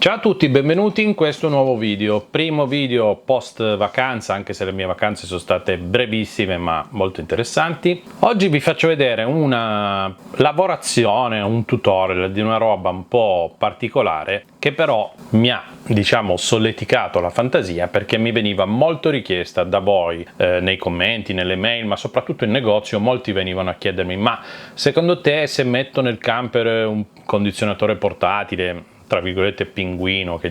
Ciao a tutti, benvenuti in questo nuovo video, primo video post vacanza, anche se le mie vacanze sono state brevissime ma molto interessanti. Oggi vi faccio vedere una lavorazione, un tutorial di una roba un po' particolare che però mi ha, solleticato la fantasia perché mi veniva molto richiesta da voi nei commenti, nelle mail, ma soprattutto in negozio. Molti venivano a chiedermi: ma secondo te se metto nel camper un condizionatore portatile, tra virgolette pinguino, che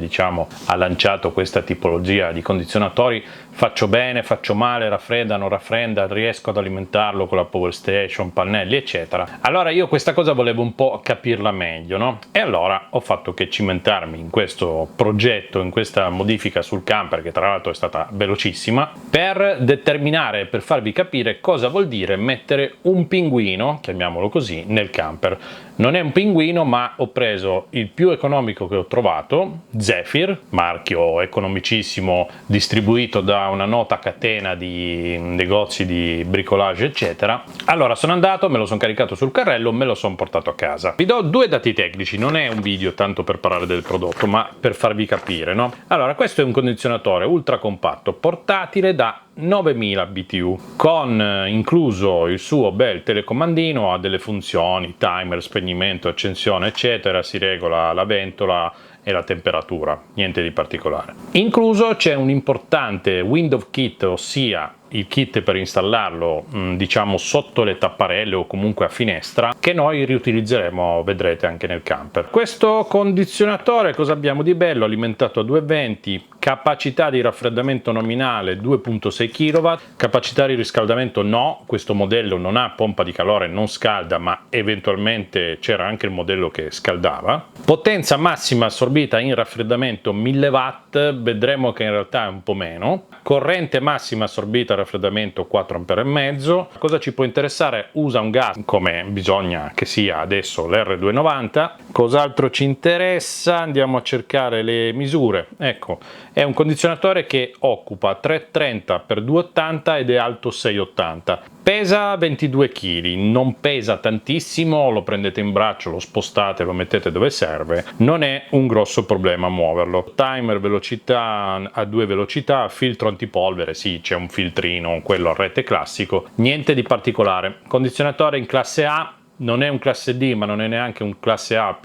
ha lanciato questa tipologia di condizionatori, faccio bene, faccio male, raffredda, non raffredda, riesco ad alimentarlo con la power station, pannelli eccetera? Allora io questa cosa volevo un po' capirla meglio, no? E allora ho fatto che cimentarmi in questo progetto, in questa modifica sul camper, che tra l'altro è stata velocissima, per determinare, per farvi capire cosa vuol dire mettere un pinguino, chiamiamolo così, nel camper. Non è un pinguino, ma ho preso il più economico che ho trovato, Zephyr, marchio economicissimo distribuito da una nota catena di negozi di bricolage eccetera. Allora sono andato, me lo sono caricato sul carrello, me lo sono portato a casa. Vi do due dati tecnici, non è un video tanto per parlare del prodotto ma per farvi capire, no? Allora, questo è un condizionatore ultra compatto portatile da 9000 BTU, con incluso il suo bel telecomandino, ha delle funzioni, timer, spegnimento, accensione eccetera, si regola la ventola e la temperatura, niente di particolare. Incluso c'è un importante window kit, ossia il kit per installarlo sotto le tapparelle o comunque a finestra, che noi riutilizzeremo, vedrete, anche nel camper. Questo condizionatore cosa abbiamo di bello? Alimentato a 220, capacità di raffreddamento nominale 2.6 kW, capacità di riscaldamento no, questo modello non ha pompa di calore, non scalda, ma eventualmente c'era anche il modello che scaldava. Potenza massima assorbita in raffreddamento 1000 watt, vedremo che in realtà è un po' meno. Corrente massima assorbita raffreddamento 4,5 A. Cosa ci può interessare? Usa un gas come bisogna che sia adesso, l'R290. Cos'altro ci interessa? Andiamo a cercare le misure. Ecco, è un condizionatore che occupa 330 x 280 ed è alto 680. Pesa 22 kg, non pesa tantissimo, lo prendete in braccio, lo spostate, lo mettete dove serve, non è un grosso problema muoverlo. Timer, velocità a 2 velocità, filtro antipolvere, sì, c'è un filtrino, quello a rete classico, niente di particolare. Condizionatore in classe A, non è un classe D ma non è neanche un classe A++++,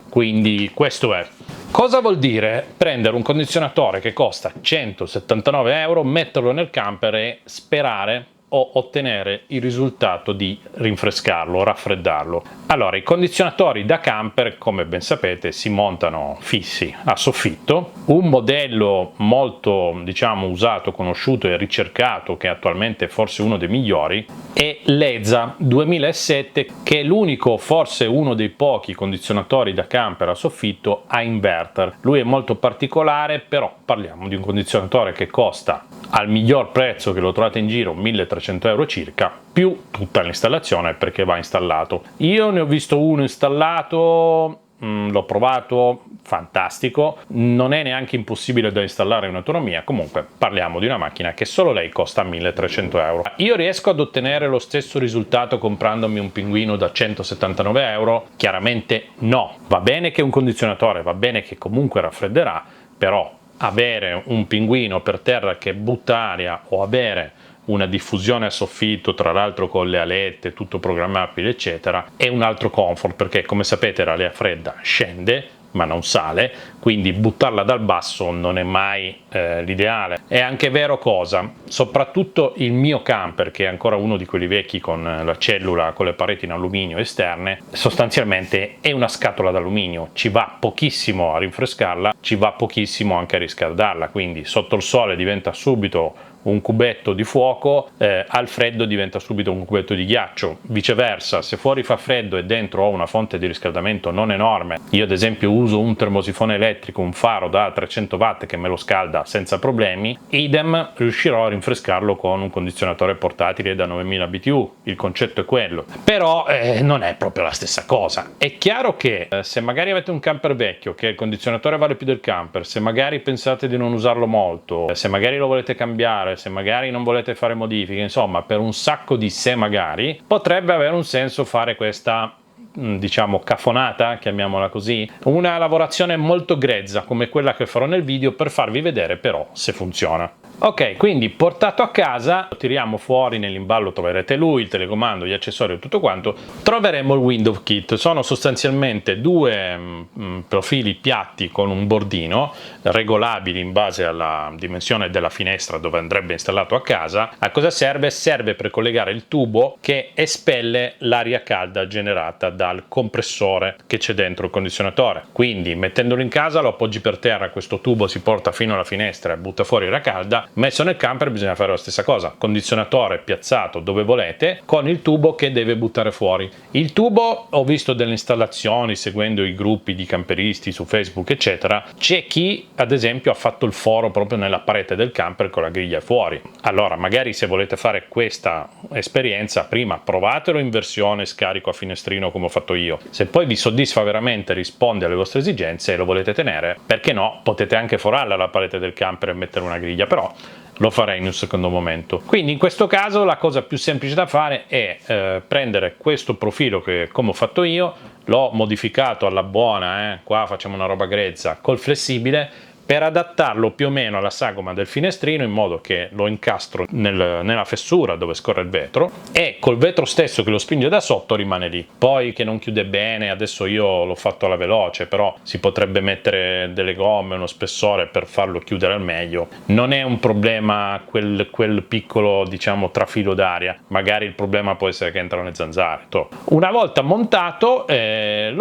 quindi questo è. Cosa vuol dire prendere un condizionatore che costa 179 euro, metterlo nel camper e sperare o ottenere il risultato di rinfrescarlo, raffreddarlo? Allora, i condizionatori da camper, come ben sapete, si montano fissi a soffitto. Un modello molto usato, conosciuto e ricercato, che attualmente è forse uno dei migliori, è l'EZA 2007, che è l'unico, forse uno dei pochi condizionatori da camper a soffitto a inverter. Lui è molto particolare, però parliamo di un condizionatore che costa, al miglior prezzo che lo trovate in giro, 1300 euro circa, più tutta l'installazione, perché va installato. Io ne ho visto uno installato, l'ho provato, fantastico, non è neanche impossibile da installare in autonomia. Comunque parliamo di una macchina che solo lei costa 1300 euro. Io riesco ad ottenere lo stesso risultato comprandomi un pinguino da 179 euro? Chiaramente no. Va bene che è un condizionatore, va bene che comunque raffredderà, però avere un pinguino per terra che butta aria o avere una diffusione a soffitto, tra l'altro con le alette, tutto programmabile eccetera, è un altro comfort, perché come sapete l'aria fredda scende ma non sale, quindi buttarla dal basso non è mai l'ideale. È anche vero cosa? Soprattutto il mio camper, che è ancora uno di quelli vecchi con la cellula con le pareti in alluminio esterne, sostanzialmente è una scatola d'alluminio, ci va pochissimo a rinfrescarla, ci va pochissimo anche a riscaldarla, quindi sotto il sole diventa subito un cubetto di fuoco, al freddo diventa subito un cubetto di ghiaccio. Viceversa, se fuori fa freddo e dentro ho una fonte di riscaldamento non enorme, io ad esempio uso un termosifone elettrico, un faro da 300 watt che me lo scalda senza problemi, idem riuscirò a rinfrescarlo con un condizionatore portatile da 9000 BTU, il concetto è quello. Però non è proprio la stessa cosa. È chiaro che se magari avete un camper vecchio, che il condizionatore vale più del camper, se magari pensate di non usarlo molto, se magari lo volete cambiare, se magari non volete fare modifiche, insomma per un sacco di se magari, potrebbe avere un senso fare questa diciamo cafonata, chiamiamola così, una lavorazione molto grezza come quella che farò nel video per farvi vedere però se funziona. Ok, quindi portato a casa, lo tiriamo fuori, nell'imballo troverete lui, il telecomando, gli accessori e tutto quanto, troveremo il window kit. Sono sostanzialmente due profili piatti con un bordino, regolabili in base alla dimensione della finestra dove andrebbe installato a casa. A cosa serve? Serve per collegare il tubo che espelle l'aria calda generata dal compressore che c'è dentro il condizionatore. Quindi mettendolo in casa lo appoggi per terra, questo tubo si porta fino alla finestra e butta fuori l'aria calda. Messo nel camper bisogna fare la stessa cosa, condizionatore piazzato dove volete con il tubo che deve buttare fuori. Il tubo, ho visto delle installazioni seguendo i gruppi di camperisti su Facebook eccetera, c'è chi ad esempio ha fatto il foro proprio nella parete del camper con la griglia fuori. Allora magari se volete fare questa esperienza prima provatelo in versione scarico a finestrino come ho fatto io, se poi vi soddisfa veramente, risponde alle vostre esigenze e lo volete tenere, perché no, potete anche forarla la parete del camper e mettere una griglia, però lo farei in un secondo momento. Quindi in questo caso la cosa più semplice da fare è prendere questo profilo che come ho fatto io, l'ho modificato alla buona, qua facciamo una roba grezza, col flessibile, per adattarlo più o meno alla sagoma del finestrino in modo che lo incastro nella fessura dove scorre il vetro e col vetro stesso che lo spinge da sotto rimane lì. Poi che non chiude bene, adesso io l'ho fatto alla veloce, però si potrebbe mettere delle gomme, uno spessore per farlo chiudere al meglio. Non è un problema quel piccolo diciamo trafilo d'aria, magari il problema può essere che entrano le zanzare. Una volta montato c'è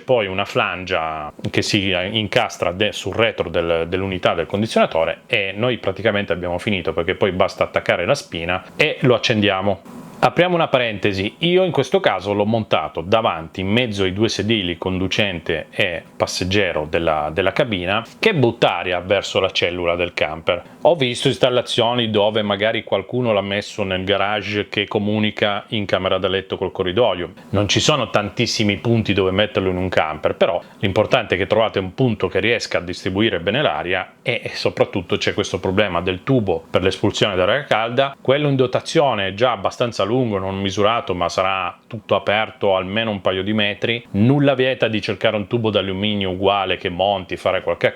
poi una flangia che si incastra sul retro dell'unità del condizionatore e noi praticamente abbiamo finito, perché poi basta attaccare la spina e lo accendiamo. Apriamo una parentesi, io in questo caso l'ho montato davanti in mezzo ai due sedili conducente e passeggero della cabina che butta aria verso la cellula del camper. Ho visto installazioni dove magari qualcuno l'ha messo nel garage che comunica in camera da letto col corridoio. Non ci sono tantissimi punti dove metterlo in un camper, però l'importante è che trovate un punto che riesca a distribuire bene l'aria e soprattutto c'è questo problema del tubo per l'espulsione dell'aria calda. Quello in dotazione è già abbastanza lungo, non misurato, ma sarà tutto aperto almeno un paio di metri. Nulla vieta di cercare un tubo d'alluminio uguale che monti, fare qualche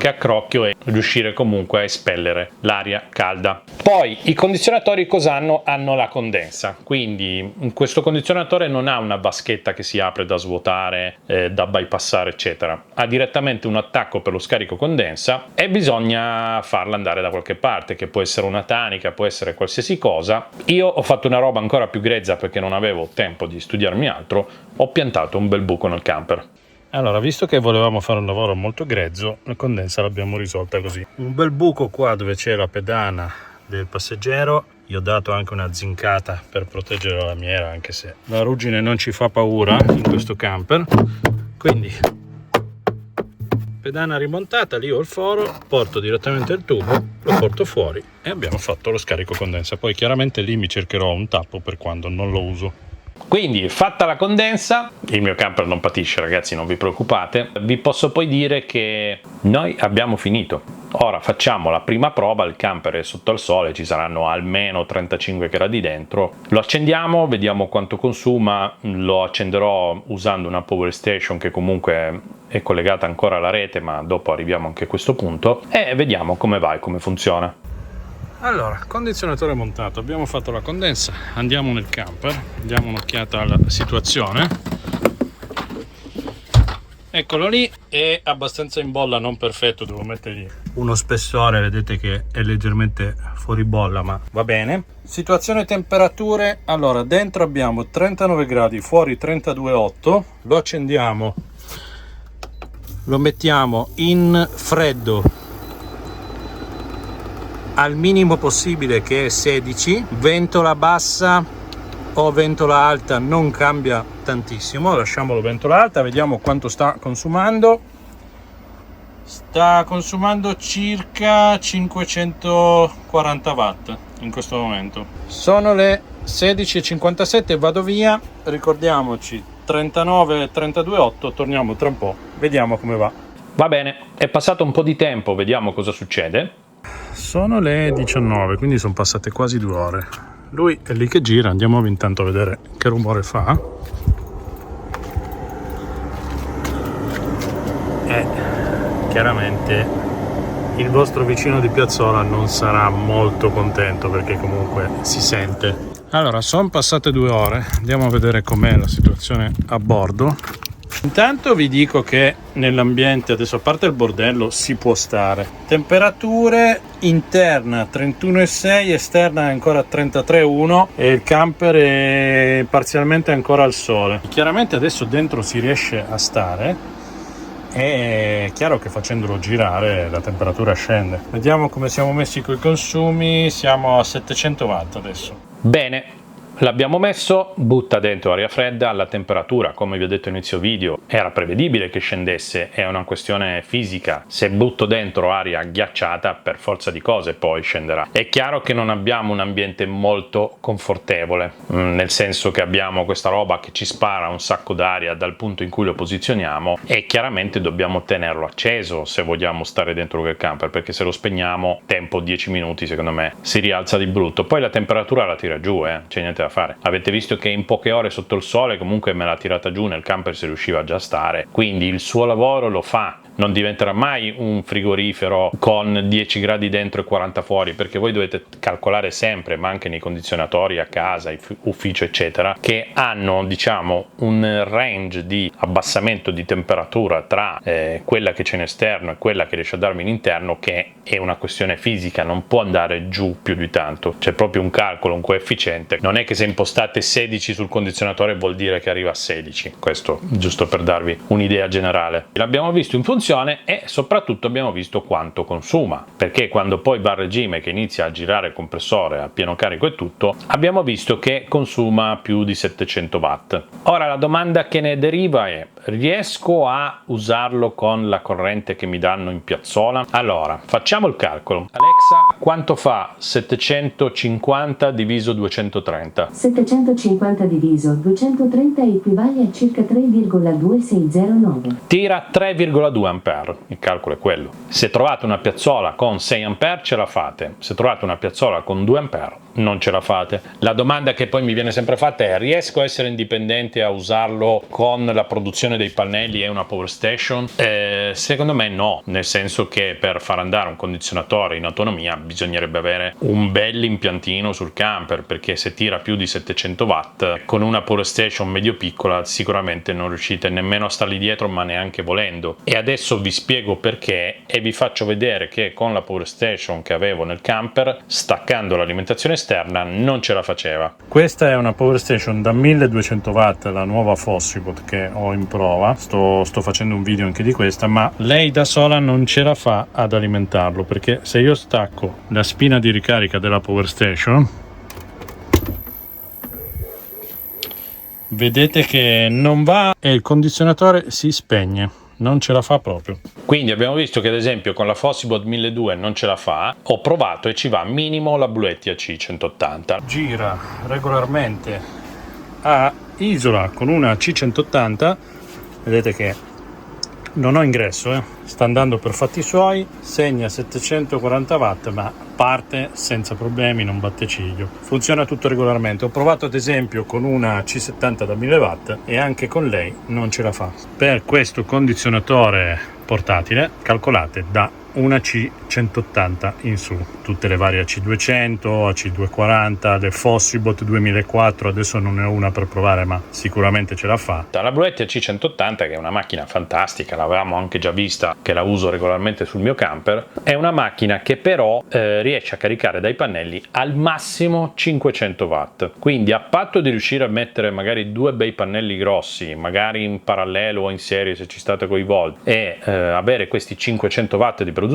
accrocchio e riuscire comunque a espellere l'aria calda. Poi i condizionatori cosa hanno? Hanno la condensa, quindi questo condizionatore non ha una vaschetta che si apre da svuotare, da bypassare eccetera, ha direttamente un attacco per lo scarico condensa e bisogna farla andare da qualche parte, che può essere una tanica, può essere qualsiasi cosa. Io ho fatto una roba ancora più grezza perché non avevo tempo di studiarmi altro, ho piantato un bel buco nel camper. Allora, visto che volevamo fare un lavoro molto grezzo, la condensa l'abbiamo risolta così. Un bel buco qua dove c'è la pedana del passeggero, gli ho dato anche una zincata per proteggere la lamiera, anche se la ruggine non ci fa paura in questo camper. Quindi pedana rimontata, lì ho il foro, porto direttamente il tubo, lo porto fuori e abbiamo fatto lo scarico condensa. Poi chiaramente lì mi cercherò un tappo per quando non lo uso. Quindi fatta la condensa, il mio camper non patisce ragazzi, non vi preoccupate, vi posso poi dire che noi abbiamo finito. Ora facciamo la prima prova, il camper è sotto al sole, ci saranno almeno 35 gradi dentro, lo accendiamo, vediamo quanto consuma, lo accenderò usando una power station che comunque è collegata ancora alla rete, ma dopo arriviamo anche a questo punto e vediamo come va e come funziona. Allora, condizionatore montato, abbiamo fatto la condensa, andiamo nel camper, diamo un'occhiata alla situazione. Eccolo lì, è abbastanza in bolla, non perfetto, devo mettergli uno spessore, vedete che è leggermente fuori bolla, ma va bene. Situazione temperature, allora dentro abbiamo 39 gradi, fuori 32,8, lo accendiamo, lo mettiamo in freddo al minimo possibile che è 16, ventola bassa o ventola alta non cambia tantissimo, lasciamolo ventola alta, vediamo quanto sta consumando. Sta consumando circa 540 watt in questo momento. Sono le 16:57, vado via, ricordiamoci 39 32,8, torniamo tra un po', vediamo come va. Va bene, è passato un po' di tempo, vediamo cosa succede. Sono le 19, quindi sono passate quasi 2 ore. lui è lì che gira, andiamo intanto a vedere che rumore fa. E chiaramente il vostro vicino di piazzola non sarà molto contento perché comunque si sente. Allora, sono passate 2 ore, andiamo a vedere com'è la situazione a bordo. Intanto vi dico che nell'ambiente, adesso a parte il bordello, si può stare. Temperature interna 31,6, esterna ancora 33,1 e il camper è parzialmente ancora al sole. Chiaramente adesso dentro si riesce a stare. È chiaro che facendolo girare la temperatura scende. Vediamo come siamo messi con i consumi, siamo a 700 watt adesso. Bene, l'abbiamo messo, butta dentro aria fredda, la temperatura, come vi ho detto inizio video, era prevedibile che scendesse, è una questione fisica, se butto dentro aria ghiacciata per forza di cose poi scenderà. È chiaro che non abbiamo un ambiente molto confortevole, nel senso che abbiamo questa roba che ci spara un sacco d'aria dal punto in cui lo posizioniamo e chiaramente dobbiamo tenerlo acceso se vogliamo stare dentro quel camper, perché se lo spegniamo, tempo 10 minuti secondo me si rialza di brutto, poi la temperatura la tira giù, c'è niente da fare. Avete visto che in poche ore sotto il sole comunque me l'ha tirata giù, nel camper si riusciva già a stare, quindi il suo lavoro lo fa. Non diventerà mai un frigorifero con 10 gradi dentro e 40 fuori, perché voi dovete calcolare sempre, ma anche nei condizionatori a casa, ufficio eccetera, che hanno diciamo un range di abbassamento di temperatura tra quella che c'è in esterno e quella che riesce a darmi in interno, che è una questione fisica, non può andare giù più di tanto, c'è proprio un calcolo, un coefficiente. Non è che se impostate 16 sul condizionatore vuol dire che arriva a 16, questo giusto per darvi un'idea generale. L'abbiamo visto in funzione e soprattutto abbiamo visto quanto consuma, perché quando poi va a regime, che inizia a girare il compressore a pieno carico e tutto, abbiamo visto che consuma più di 700 watt. Ora la domanda che ne deriva è: riesco a usarlo con la corrente che mi danno in piazzola? Allora facciamo il calcolo. Alexa, quanto fa 750 diviso 230? 750 diviso 230 equivale a circa 3,2609. Tira 3,2 ampere, il calcolo è quello. Se trovate una piazzola con 6 ampere ce la fate, se trovate una piazzola con 2 ampere non ce la fate. La domanda che poi mi viene sempre fatta è: riesco a essere indipendente a usarlo con la produzione dei pannelli e una power station? Secondo me no, nel senso che per far andare un condizionatore in autonomia bisognerebbe avere un bel impiantino sul camper, perché se tira più di 700 watt con una power station medio piccola sicuramente non riuscite nemmeno a stargli dietro, ma neanche volendo. E adesso vi spiego perché e vi faccio vedere che con la power station che avevo nel camper, staccando l'alimentazione esterna, non ce la faceva. Questa è una power station da 1200 watt, la nuova Fossibot che ho in prova, sto facendo un video anche di questa, ma lei da sola non ce la fa ad alimentarlo, perché se io stacco la spina di ricarica della power station, vedete che non va e il condizionatore si spegne, non ce la fa proprio. Quindi abbiamo visto che ad esempio con la Fossibot 1200 non ce la fa, ho provato e ci va minimo la Bluetti AC180. Gira regolarmente a isola con una C180, vedete che non ho ingresso, sta andando per fatti suoi, segna 740 watt ma parte senza problemi, non batte ciglio, funziona tutto regolarmente. Ho provato ad esempio con una C70 da 1000 watt e anche con lei non ce la fa. Per questo condizionatore portatile calcolate da una C180 in su, tutte le varie AC200, AC240, le Fossibot 2004, adesso non ne ho una per provare ma sicuramente ce la fa. La Bluetti AC180, che è una macchina fantastica, l'avevamo anche già vista, che la uso regolarmente sul mio camper, è una macchina che però riesce a caricare dai pannelli al massimo 500 watt, quindi a patto di riuscire a mettere magari 2 bei pannelli grossi, magari in parallelo o in serie se ci state con i volt, e avere questi 500 watt di produzione,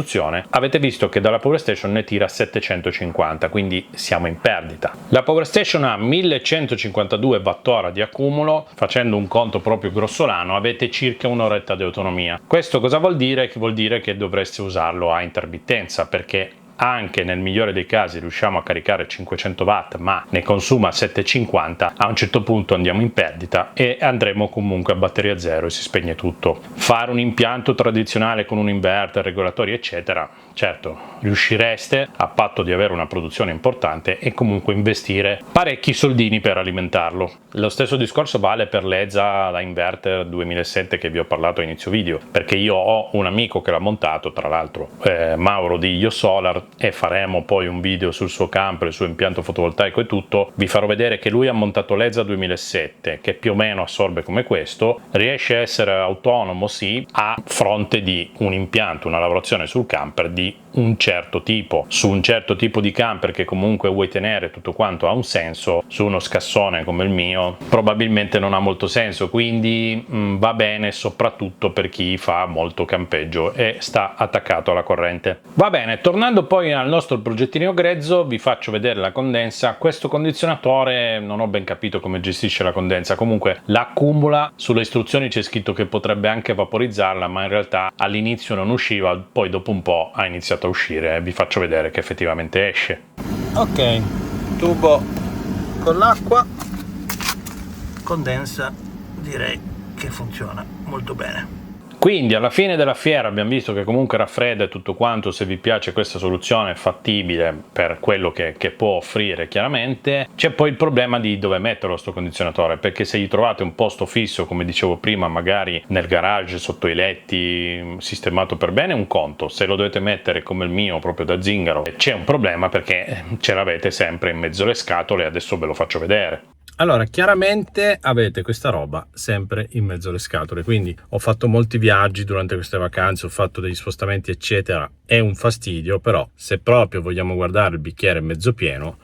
avete visto che dalla power station ne tira 750, quindi siamo in perdita. La power station ha 1152 Wh di accumulo, facendo un conto proprio grossolano avete circa un'oretta di autonomia. Questo cosa vuol dire? Vuol dire che dovreste usarlo a intermittenza, perché anche nel migliore dei casi riusciamo a caricare 500 watt ma ne consuma 750, a un certo punto andiamo in perdita e andremo comunque a batteria zero e si spegne tutto. Fare un impianto tradizionale con un inverter, regolatori eccetera, certo riuscireste a patto di avere una produzione importante e comunque investire parecchi soldini per alimentarlo. Lo stesso discorso vale per l'EZA da inverter 2007 che vi ho parlato a inizio video, perché io ho un amico che l'ha montato, tra l'altro Mauro di IoSolar, e faremo poi un video sul suo camper, il suo impianto fotovoltaico e tutto. Vi farò vedere che lui ha montato l'EZA 2007 che più o meno assorbe come questo, riesce a essere autonomo sì, a fronte di un impianto, una lavorazione sul camper di un certo tipo. Su un certo tipo di camper che comunque vuoi tenere tutto quanto ha un senso, su uno scassone come il mio probabilmente non ha molto senso, quindi va bene soprattutto per chi fa molto campeggio e sta attaccato alla corrente. Va bene, tornando poi al nostro progettino grezzo, vi faccio vedere la condensa. Questo condizionatore non ho ben capito come gestisce la condensa, comunque l'accumula, sulle istruzioni c'è scritto che potrebbe anche vaporizzarla, ma in realtà all'inizio non usciva, poi dopo un po' ha iniziato a uscire e vi faccio vedere che effettivamente esce. Ok, tubo con l'acqua, condensa, direi che funziona molto bene. Quindi alla fine della fiera abbiamo visto che comunque raffredda e tutto quanto. Se vi piace questa soluzione fattibile per quello che può offrire, chiaramente c'è poi il problema di dove metterlo sto condizionatore, perché se gli trovate un posto fisso, come dicevo prima, magari nel garage, sotto i letti, sistemato per bene, un conto. Se lo dovete mettere come il mio proprio da zingaro c'è un problema, perché ce l'avete sempre in mezzo alle scatole. Adesso ve lo faccio vedere. Allora, chiaramente avete questa roba sempre in mezzo alle scatole, quindi ho fatto molti viaggi durante queste vacanze, ho fatto degli spostamenti eccetera, è un fastidio, però se proprio vogliamo guardare il bicchiere mezzo pieno,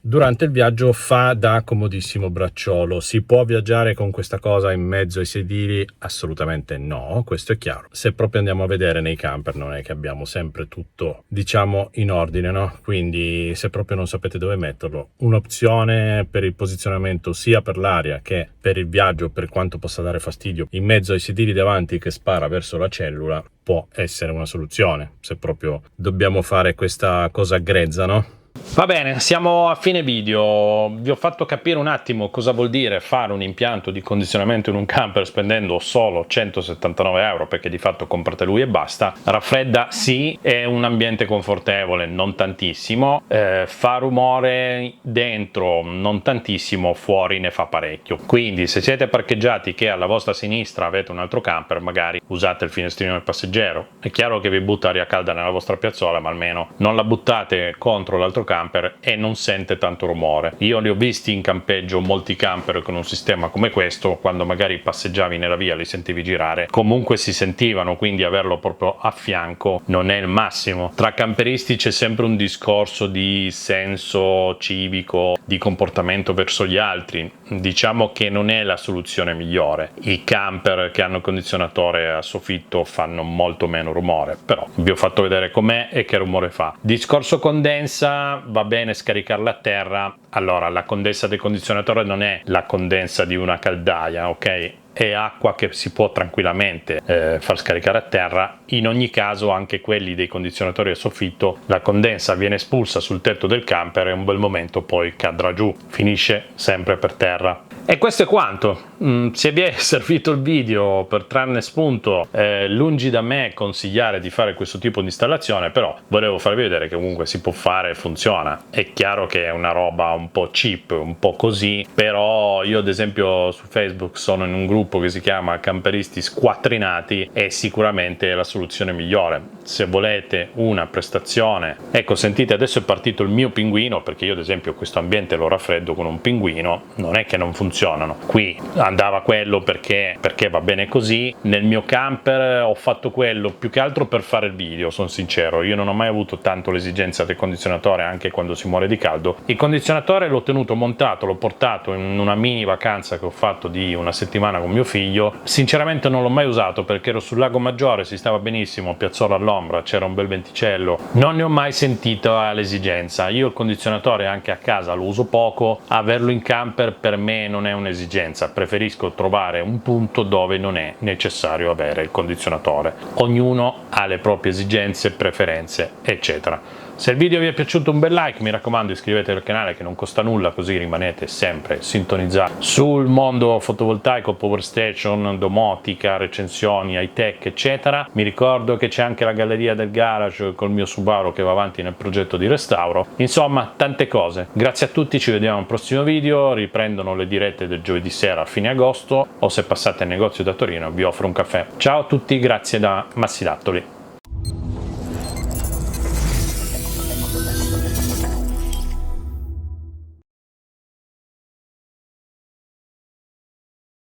durante il viaggio fa da comodissimo bracciolo. Si può viaggiare con questa cosa in mezzo ai sedili? Assolutamente no, questo è chiaro. Se proprio andiamo a vedere nei camper non è che abbiamo sempre tutto, diciamo, in ordine, no? Quindi se proprio non sapete dove metterlo, un'opzione per il posizionamento sia per l'aria che per il viaggio, per quanto possa dare fastidio, in mezzo ai sedili davanti che spara verso la cellula, può essere una soluzione, se proprio dobbiamo fare questa cosa grezza, no? Va bene, siamo a fine video. Vi ho fatto capire un attimo cosa vuol dire fare un impianto di condizionamento in un camper spendendo solo 179 euro, perché di fatto comprate lui e basta. Raffredda sì, è un ambiente confortevole, non tantissimo, fa rumore dentro, non tantissimo, fuori ne fa parecchio. Quindi se siete parcheggiati che alla vostra sinistra avete un altro camper, magari usate il finestrino del passeggero. È chiaro che vi butta aria calda nella vostra piazzola, ma almeno non la buttate contro l'altro camper e non sente tanto rumore. Io li ho visti in campeggio molti camper con un sistema come questo, quando magari passeggiavi nella via li sentivi girare, comunque si sentivano, quindi averlo proprio a fianco non è il massimo. Tra camperisti c'è sempre un discorso di senso civico, di comportamento verso gli altri. Diciamo che non è la soluzione migliore. I camper che hanno condizionatore a soffitto fanno molto meno rumore, però vi ho fatto vedere com'è e che rumore fa. Discorso condensa, va bene scaricarla a terra. Allora, la condensa del condizionatore non è la condensa di una caldaia, ok? È acqua che si può tranquillamente far scaricare a terra. In ogni caso, anche quelli dei condizionatori a soffitto, la condensa viene espulsa sul tetto del camper e un bel momento poi cadrà giù, finisce sempre per terra. E questo è quanto. Se vi è servito il video per trarne spunto, lungi da me consigliare di fare questo tipo di installazione, però volevo farvi vedere che comunque si può fare e funziona. È chiaro che è una roba un po' cheap, un po' così, però io ad esempio su Facebook sono in un gruppo che si chiama Camperisti Squattrinati e sicuramente è la soluzione migliore. Se volete una prestazione, ecco, sentite, adesso è partito il mio pinguino, perché io ad esempio questo ambiente lo raffreddo con un pinguino, non è che non funzionano. Qui andava quello perché va bene così. Nel mio camper ho fatto quello più che altro per fare il video, sono sincero. Io non ho mai avuto tanto l'esigenza del condizionatore, anche quando si muore di caldo. Il condizionatore l'ho tenuto montato, l'ho portato in una mini vacanza che ho fatto di una settimana con mio figlio. Sinceramente non l'ho mai usato perché ero sul lago Maggiore, si stava benissimo, piazzola all'ombra, c'era un bel venticello, non ne ho mai sentito l'esigenza. Io il condizionatore anche a casa lo uso poco, averlo in camper per me non è un'esigenza, preferisco trovare un punto dove non è necessario avere il condizionatore. Ognuno ha le proprie esigenze, preferenze, eccetera. Se il video vi è piaciuto, un bel like, mi raccomando iscrivetevi al canale che non costa nulla, così rimanete sempre sintonizzati sul mondo fotovoltaico, power station, domotica, recensioni, high tech eccetera. Mi ricordo che c'è anche la galleria del garage col mio Subaru che va avanti nel progetto di restauro, insomma tante cose. Grazie a tutti, ci vediamo al prossimo video. Riprendono le dirette del giovedì sera a fine agosto, o se passate al negozio da Torino vi offro un caffè. Ciao a tutti, grazie da Massi Dattoli.